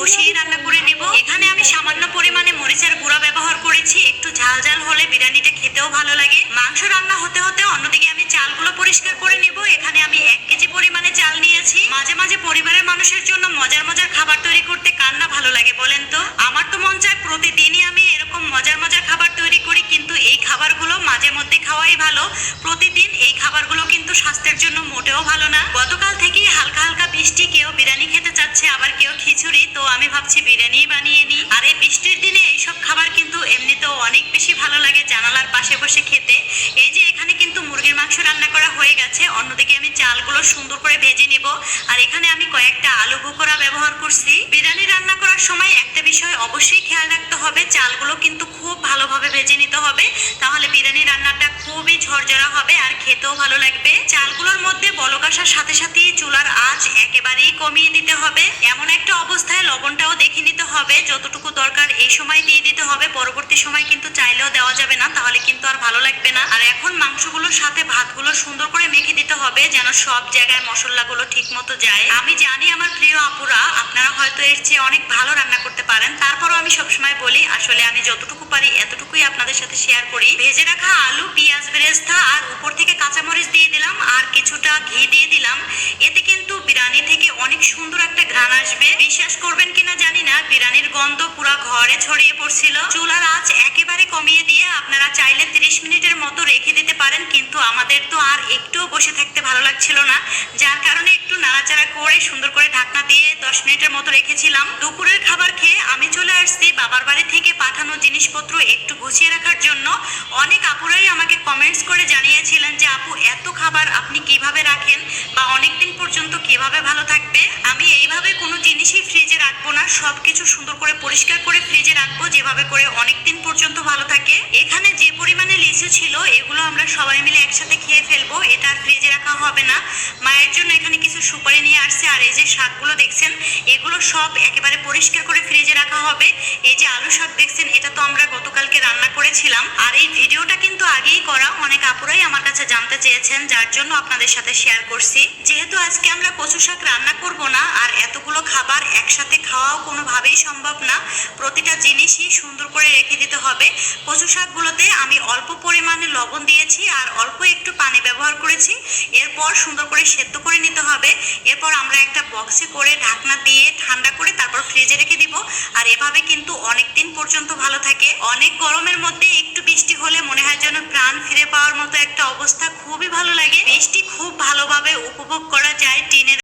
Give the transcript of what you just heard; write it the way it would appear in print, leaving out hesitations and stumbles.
কষিয়ে রান্না করে নিব। এখানে আমি সামান্য পরিমাণে মরিচের গুঁড়া ব্যবহার করেছি, একটু ঝাল ঝাল হলে বিরিয়ানিটা খেতেও ভালো লাগে। মাংস রান্না হতে হতে অন্যদিকে আমি চালগুলো পরিষ্কার করে নিব। এখানে আমি 1 কেজি পরিমাণে চাল নিয়েছি। মাঝে মাঝে পরিবারের মানুষের জন্য মজার মজার খাবার তৈরি করতে কার না ভালো লাগে বলেন তো? আমার তো মন চায় প্রতিদিনই আমি এরকম মজার মজার খাবার তৈরি করি, কিন্তু এই খাবারগুলো মাঝে মধ্যে খাওয়াই ভালো। প্রতিদিন এই খাবারগুলো কিন্তু স্বাস্থ্যের জন্য মোটেও ভালো না। গতকাল থেকেই হালকা হালকা বৃষ্টি, কেউ বিরিয়ানি খেতে চাচ্ছে, আবার কেউ খিচুড়ি, তো আমি ভাবছি বিরিয়ানি বানিয়ে নিই। আর এই বৃষ্টির দিনে এইসব খাবার কিন্তু এমনিতেও অনেক বেশি ভালো লাগে জানালার পাশে বসে খেতে। এই যে এখানে কিন্তু মুরগির মাংস রান্না করা হয়ে গেছে, অন্যদিকে আমি চালগুলো সুন্দর করে ভেজে নিব। আর এখানে আমি কয়েকটা আলু বোখরা ব্যবহার করছি। বিরিয়ানি রান্না করার সময় একটা বিষয় অবশ্যই খেয়াল রাখতে হবে, চালগুলো কিন্তু খুব ভালোভাবে ভেজে নিতে হবে, তাহলে বিরিয়ানি রান্নাটা খুবই ঝরঝরা হবে আর খেতেও ভালো লাগবে। চালগুলোর মধ্যে বলক আসার সাথে সাথেই চুলার আঁচ একেবারেই কমিয়ে দিতে হবে। এমন একটা অবস্থায় লবণটাও দেখে নিতে হবে, যতটুকু দরকার এই সময় দিয়ে দিতে হবে। পরবর্তী সময় কিন্তু চাইলেও দেওয়া যাবে না, তাহলে কিন্তু আর ভালো লাগবে না। আর এখন মাংসগুলোর সাথে ভাতগুলো সুন্দর করে মেখে দিতে হবে, যেন সব জায়গায় মশলাগুলো ঠিক মতো যায়। আমি জানি আমার প্রিয় আপুরা আপনারা হয়তো এর চেয়ে অনেক ভালো রান্না করতে পারেন, তারপরও আমি সবসময় বলি আসলে আমি যতটুকু পারি এতটুকুই আপনাদের সাথে শেয়ার করি। ভেজে রাখা আলু, পেঁয়াজ বেরেস্তা আর উপর থেকে কাঁচামরিচ দিয়ে দিলাম আর কিছুটা ঘি দিয়ে দিলাম। এতে কিন্তু বিরিয়ানি থেকে অনেক সুন্দর একটা ঘ্রাণ আসবে। বিশ্বাস করবেন কিনা জানি না, বিরিয়ানির গন্ধ পুরো ঘরে ছড়িয়ে পড়ছিল। চুলার আঁচ একেবারে কমিয়ে দিয়ে আপনারা চাইলে 30 মিনিটের মতো রেখে দিতে পারেন, কিন্তু আমাদের তো আর একটুও বসে থাকতে ভালো লাগছিল না, যার কারণে একটু নাড়াচাড়া করে সুন্দর করে ঢাকনা দিয়ে 10 মিনিটের মতো রেখেছিলাম। দুপুরের খাবার খেয়ে আমি চলে আসছি বাবার বাড়ি থেকে পাঠানো জিনিসপত্র একটু গুছিয়ে রাখার জন্য। অনেক আপুরাই আমাকে কমেন্টস করে জানিয়েছিলেন যে আপু এত খাবার আপনি কিভাবে রাখেন বা অনেকদিন পর্যন্ত কিভাবে ভালো থাকবে। আমি এইভাবে কোনো জিনিসই ফ্রিজে রাখবো না, সবকিছু সুন্দর করে পরিষ্কার করে ফ্রিজে রাখবো, যেভাবে করে অনেকদিন পর্যন্ত ভালো থাকে। এখানে যে পরিমাণে লিচু ছিল এগুলো আমরা সবাই মিলে একসাথে খেয়ে ফেলবো, এটা আর ফ্রিজে রাখা হবে না। মায়ের জন্য এখানে কিছু সুপারি নিয়ে আসছে, আর এই যে শাকগুলো দেখছেন এগুলো সব একেবারে পরিষ্কার করে ফ্রিজে রাখা হবে। এই যে আলু শাক দেখছেন এটা তো আমরা গতকালকে রান্না করেছিলাম, আর এই ভিডিওটা কিন্তু আগেই করা। অনেক আপুরাই আমার কাছে জানতে চেয়েছেন, যার জন্য আপনাদের সাথে শেয়ার করছি। যেহেতু আজকে আমরা কচু শাক রান্না করব না, আর এতগুলো খাবার একসাথে খাওয়াও কোনোভাবেই সম্ভব না, প্রতিটা জিনিসই সুন্দর করে রেখে দিতে হবে। কচু শাকগুলোতে আমি অল্প পরিমাণে লবণ দিয়েছি আর অল্প একটু পানি ব্যবহার করেছি। এরপর সুন্দর করে সেদ্ধ করে নিতে হবে। এরপর আমরা একটা বক্সে করে ঢাকনা দিয়ে ঠান্ডা করে তারপর ফ্রিজে রেখে দিব। আর এভাবে কিন্তু অনেক দিন পর্যন্ত ভালো থাকে। অনেক গরমের মধ্যে একটু বৃষ্টি হলে মনে হয় যেন প্রাণ ফিরে পাওয়ার মতো একটা অবস্থা, খুবই ভালো লাগে। বৃষ্টি খুব ভালোভাবে উপভোগ করা যায় টিনের